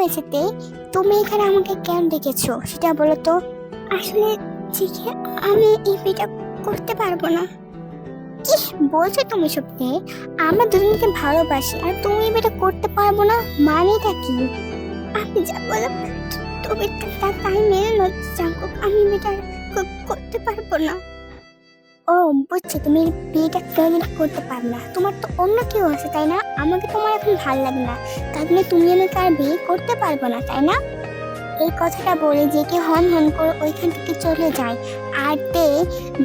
হয়েছে তে? তুমি এখানে আমাকে কেন ডেকেছো সেটা বলো তো। আসলে জিকে, আমি এই বিয়েটা করতে পারবো না। কি বলছো তুমি সত্যি? আমরা দুজনকে ভালোবাসি আর তুমি এই বিয়েটা করতে পারবো না, মানেটা কি? আমি যা বলো তুমি তাই মেনে নাও জাঙ্কুক, আমি বিয়েটা করতে পারবো না। ও বুঝছি, তুমি বিয়েটা কোনোদিন করতে পারবে না, তোমার তো অন্য কেউ আছে তাই না? আমাকে তোমার এখন ভালো লাগে না, তার জন্য তুমি আমাকে আর বিয়ে করতে পারবো না তাই না? এই কথাটা বলে যে কে হন হন করে ওইখান থেকে চলে যায়। আর তে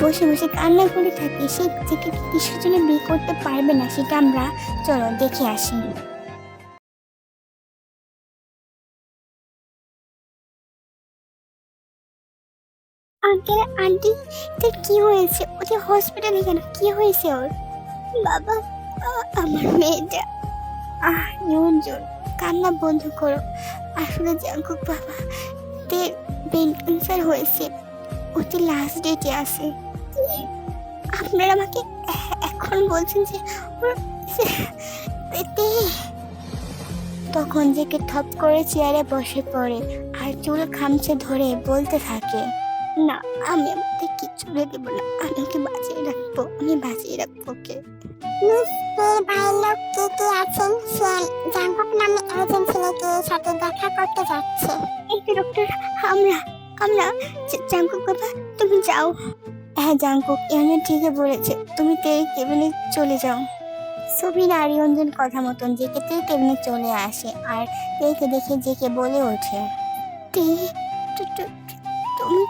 বসে বসে কান্না করে থাকে। সে যে কিসের জন্য বিয়ে করতে পারবে না সেটা আমরা চলো দেখে আসি। আঙ্কেল আন্টি, কি হয়েছে? ওকে হসপিটালে কেন? কি হয়েছে ওর? বাবা, আমার মেয়েটা। ইয়ঞ্জন, কান্না বন্ধ করো। আসলে জাঙ্কুক বাবা, তে ব্রেন ক্যান্সার হয়েছে, ওতে লাস্ট ডেটে আছে। আপনারা আমাকে এখন বলছেন যে তখন জেকে থপ করে চেয়ারে বসে পড়ে আর চুল খামচে ধরে বলতে থাকে, না আমি আমাকে কিচ্ছু দেব না, আমি ওকে বাঁচিয়ে রাখবো, আমি বাঁচিয়ে রাখবো ওকে। ভাইয়ের লোক কে কে আছেন? সে জাঙ্কুক নামে একজন ছেলেকে সাথে দেখা করতে যাচ্ছে। এই ডক্টর, আমরা আমরা জাঙ্কুক বাবা, তুমি যাও। হ্যাঁ জাঙ্কুক, এমনি ঠিকই বলেছে, তুমি তেই কেবিনে চলে যাও। সুবিন আর ইয়ঞ্জন কথা মতন জেকে তেই কেবিনে চলে আসে আর তেইকে দেখে জেকে বলে ওঠে, তে তুমি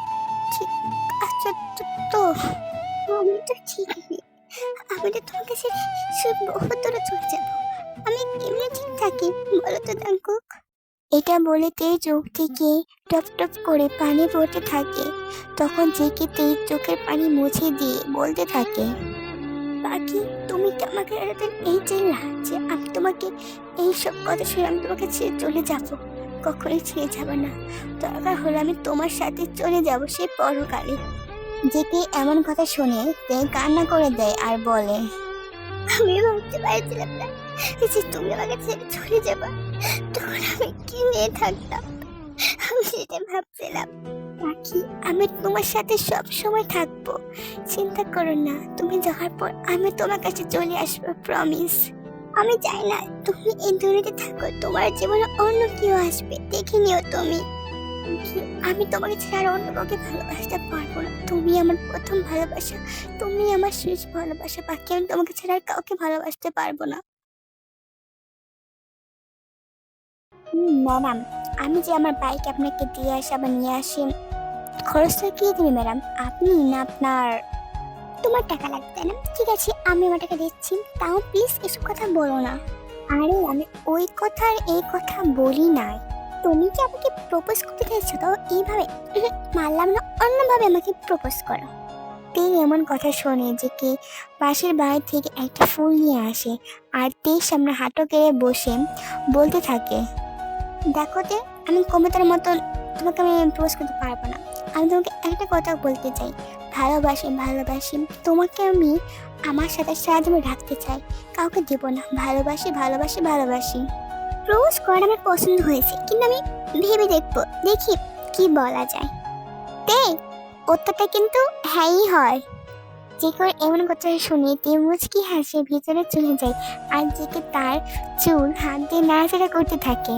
ঠিক আছো তো? আমি তো ঠিকই, আমি তো তোমাকে সে বহু দূরে চলে যাবো, আমি কেমনে ঠিক থাকি বলো তো জাঙ্কুক? এটা বলে তেই চোখ থেকে টপ টপ করে পানি পড়তে থাকে। তখন জেকে তেই চোখের পানি মুছে দিয়ে বলতে থাকে, বাকি তুমি কি আমাকে এতদিন এই চেনলা যে আমি তোমাকে এই সব কথা শুনে আমি তোমাকে ছেড়ে চলে যাব? কখনোই ছেড়ে যাব না, দরকার হলে আমি তোমার সাথে চলে যাব সে পরকালে। জেকে এমন কথা শুনে তেই কান্না করে দেয় আর বলে, আমি ভাবতে পারছিলাম না যে তুমি আমাকে ছেড়ে চলে যাবা, তখন আমি কি নিয়ে থাকতাম, আমি সেটা ভাবছিলাম। বাকি আমি তোমার সাথে সব সময় থাকবো, চিন্তা করো না, তুমি যাওয়ার পর আমি তোমার কাছে চলে আসবো, প্রমিস। আমি চাই না তুমি এই দুনিয়াতে থাকো, তোমার জীবনে অন্য কেউ আসবে, দেখে নিও তুমি। আমি তোমাকে ছাড়া অন্য কাউকে ভালোবাসতে পারবো না, তুমি আমার প্রথম ভালোবাসা, তুমি আমার শেষ ভালোবাসা, বাকি আমি তোমাকে ছাড়া আর কাউকে ভালোবাসতে পারবো না। ম্যাডাম, আমি যে আমার বাইক আপনাকে দিয়ে আসি আবার নিয়ে আসি, খরচটা কে দেবে ম্যাডাম, আপনি না আপনার? তোমার টাকা লাগবে তাই না? ঠিক আছে, আমি আমার টাকা দিচ্ছি, তাও প্লিজ এসব কথা বলো না। আরে আমি ওই কথা আর এই কথা বলি নাই। তুমি কি আমাকে প্রপোজ করতে চাইছো তো এইভাবে? মানলাম না, অন্যভাবে আমাকে প্রপোজ করো। তে এমন কথা শোনে যে কে পাশের বাড়ি থেকে একটা ফুল নিয়ে আসে আর তের সামনে হাঁটু গেড়ে বসে বলতে থাকে, দেখো তে, আমি কবিতার মতন তোমাকে আমি প্রপোজ করতে পারবো না, আমি তোমাকে একটা কথা বলতে চাই, ভালোবাসি ভালোবাসি তোমাকে, আমি আমার সাথে সারা জীবন রাখতে চাই, কাউকে দেবো না, ভালোবাসি ভালোবাসি ভালোবাসি। প্রপোজ করা আমার পছন্দ হয়েছে, কিন্তু আমি ভেবে দেখবো, দেখি কি বলা যায়। তে উত্তরটা কিন্তু হ্যাঁই হয়। যে করে এমন কথা শুনে তে মুচকি হাসে ভিতরে চলে যায় আর জেকে তার চুল হাত দিয়ে নাড়াচাড়া করতে থাকে।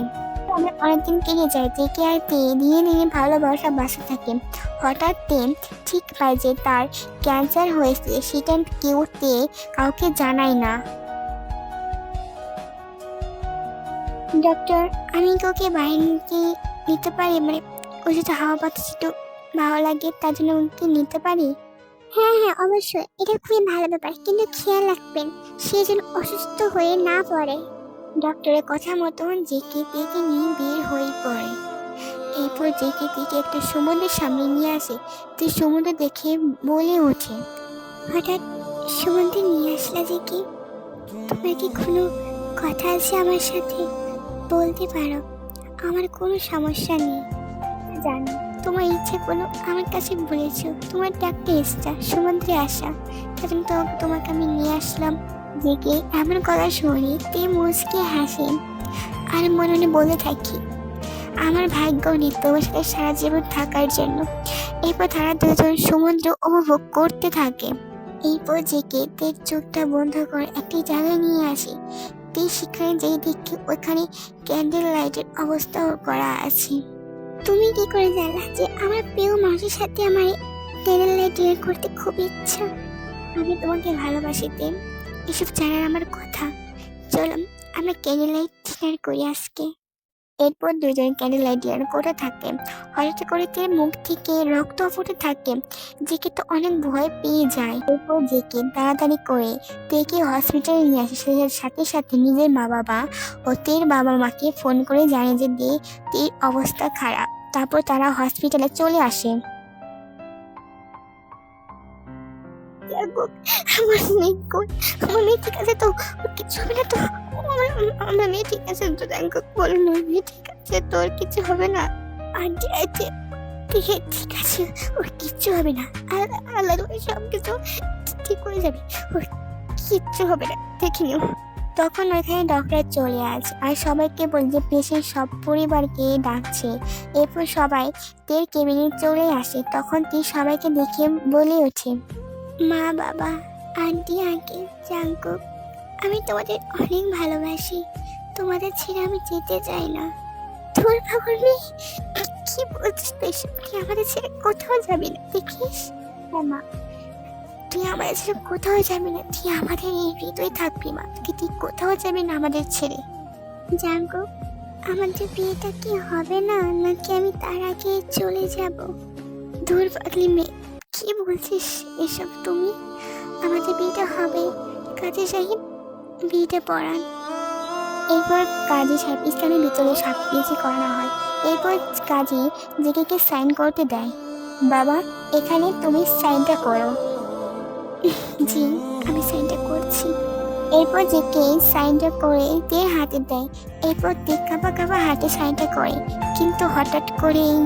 আমরা অনেকদিন কেটে যায়, জেকে আর তে ধীরে ধীরে ভালোবাসা বাসা থাকে। হঠাৎ তে ঠিক পায় যে তার ক্যান্সার হয়েছে, সেটা কেউ তে কাউকে জানায় না। ডক্টর, আমি কি ওকে বাইরে নিতে পারি? মানে ওই যদি হাওয়া বাতাস একটু ভালো লাগে তার জন্য ওকে নিতে পারি? হ্যাঁ হ্যাঁ অবশ্যই, এটা খুবই ভালো ব্যাপার, কিন্তু খেয়াল রাখবেন সে যেন অসুস্থ হয়ে না পড়ে। ডক্টরের কথা মতন জেকে তেকে নিয়ে বের হয়ে পড়ে। এরপর জেকে তেকে একটা সমুদ্রের সামনে নিয়ে আসে। তুই সমুদ্র দেখে বলে ওঠে, হঠাৎ সমুদ্রে নিয়ে আসলা জেকে, তোমার কি কোনো কথা আছে আমার সাথে? বলতে পারো, আমার কোনো সমস্যা নেই। জানি তোমার ইচ্ছে কোনো আমার কাছে বলেছো, তোমার একটা ইচ্ছা সমুদ্রে আসা, তার জন্য তোমাকে আমি নিয়ে আসলাম। জেগে এমন কথা শুনি তে মুচকে হাসে আর মনে মনে বলে থাকি, আমার ভাগ্য নেই তোমার সাথে সারা জীবন থাকার জন্য। এরপর তারা দুজন সমুদ্র উপভোগ করতে থাকে। এরপর জেকে তের চোখটা বন্ধ করে একটি জায়গায় নিয়ে আসে। তে সেখানে যেই দেখে ওখানে ক্যান্ডেল লাইটের অবস্থা করা আছে। তুমি কি করে জানলা যে আমার প্রিয় মানুষের সাথে আমার ক্যান্ডেল লাইট ডিনার করতে খুব ইচ্ছা? আমি তোমাকে ভালোবাসি তে, এসব জানার আমার কথা। চলো আমরা ক্যান্ডেল লাইট ডিনার করি আজকে। এরপর দুজন ক্যান্ডেল লাইট ডিনার করে থাকে। হঠাৎ করে তের মুখ থেকে রক্ত ফুটে থাকে। জেকে তো অনেক ভয় পেয়ে যায়। এরপর জেকে তাড়াতাড়ি করে তেকে হসপিটালে নিয়ে আসে। সাথে সাথে নিজের মা বাবা ও তের বাবা মাকে ফোন করে জানে যে তের অবস্থা খারাপ। তারপর তারা হসপিটালে চলে আসে। আমার মেয়ে কই? আমার মেয়ে ঠিক আছে তো? কিছু হবে না তো? আমার মেয়ে ঠিক আছে তো? বলুন মেয়ে ঠিক আছে, তোর কিছু হবে না? আন্টি আছে, ঠিক আছে, ওর কিচ্ছু হবে না। আল্লাহ সব কিছু ঠিক হয়ে যাবে, ওর কিচ্ছু হবে না, দেখে নিও। তখন ওইখানে ডক্টর চলে আসে আর সবাইকে বলে যে পেশেন্ট সব পরিবারকে ডাকছে। এরপর সবাই তের কেবিনে চলে আসে। তখন তে সবাইকে দেখে বলে ওঠে, মা বাবা, আন্টি আঙ্কেল, জাঙ্কুক, আমি তোমাদের অনেক ভালোবাসি। তোমাদের ছেড়ে আমি যেতে চাই না। তোর বাবার মেয়ে, কি বলছিস তুই? তুই আমাদের ছেড়ে কোথাও যাবি না, দেখিস? মা, তুই আমাদের ছেড়ে কোথাও যাবি না, তুই আমাদের এই হৃদয়ে থাকবি মা, তুই কোথাও যাবি না আমাদের ছেড়ে। জাঙ্কুক, আমাদের বিয়েটা কি হবে না, নাকি আমি তার আগে চলে যাব? দূর পাগলি মেয়ে, কি বলছিস এসব তুমি? আমাদের বিয়েটা হবে, কাজী সাহেব বিয়েটা পড়ান। এরপর কাজী সাহেব ইসলামের ভিতরে সব কিছু করানো হয়। এরপর কাজী জেকে সাইন করতে দেয়। বাবা, এখানে তুমি সাইনটা করো। জি, আমি সাইনটা করছি। এরপর জেকে সাইনটা করে দিয়ে হাতে দেয়। এরপর কাপা কাপা হাতে সাইনটা করে, কিন্তু হঠাৎ করেই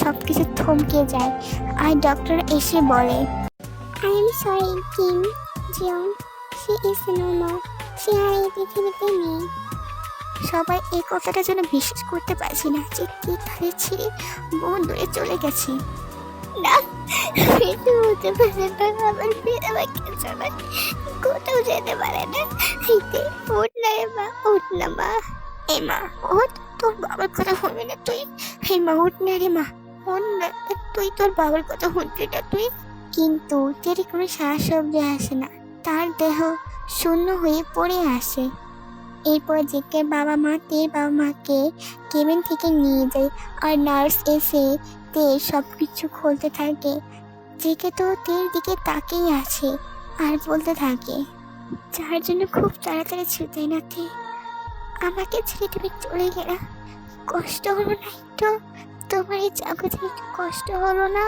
সবকিছু থমকে যায় আর ডক্টর এসে বলে, I am sorry Kim Jiyoung, she is no more, সে আর এই পৃথিবীতে নেই। সবাই এই কথাটা যেন বিশ্বাস করতে পারছি না যে কি তাদের ছেড়ে বহু দূরে চলে গেছে। না, এটা হতে পারে না, আমার মেয়ে আমাকে ছাড়া কোথাও যেতে পারে না। উঠ না রে মা, উঠ না মা। এ মা উঠ, তোর বাবার কথা শুনবি না তুই? হে মা উঠ না রে মা, উঠ না, তুই তোর বাবার কথা শুনবি না তুই? কিন্তু তের কোনো সাহস শব্দ আসে না, তার দেহ শূন্য হয়ে পড়ে আসে। এরপর জেকে বাবা মা তের বাবা মাকে কেবিন থেকে নিয়ে যায় আর নার্স এসে তের সব কিছু খুলতে থাকে। জেকে তো তের দিকে তাকিয়ে আছে আর বলতে থাকে, যার জন্য খুব তাড়াতাড়ি ছুটে না তে, আমাকে ছেড়ে তুমি চলে গেলা, কষ্ট হলো না একটু? তোমার এই জগতে একটু কষ্ট হলো না?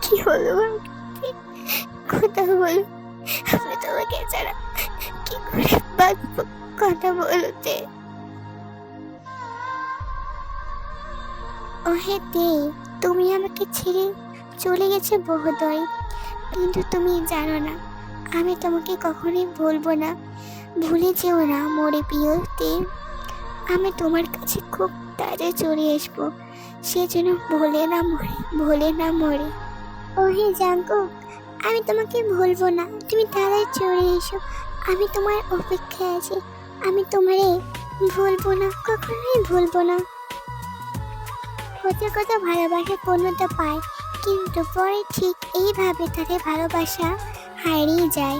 কি হলো কথা বলো, আমি তোমাকে ছাড়া কি করে বাঁচবো, কথা বলতে। ওহে তে, তুমি আমাকে ছেড়ে চলে গেছে বহুদূরে, কিন্তু তুমি জানো না আমি তোমাকে কখনোই ভুলবো না। ভুলে যেও না মরে প্রিয় তে, আমি তোমার কাছে খুব তাড়াতাড়ি চলে আসবো, সে যেন ভোলে না মরে, ভোলে না মরে। ওহে জাঙ্কুক, আমি তোমাকে ভুলবো না, তুমি তাড়াতাড়ি চলে এসো, আমি তোমার অপেক্ষায় আছি, আমি তোমারে ভুলবো না, কখনোই ভুলবো না। কত কত ভালোবাসা পূর্ণতা পায়, কিন্তু পরে ঠিক এইভাবে তাদের ভালোবাসা হারিয়ে যায়।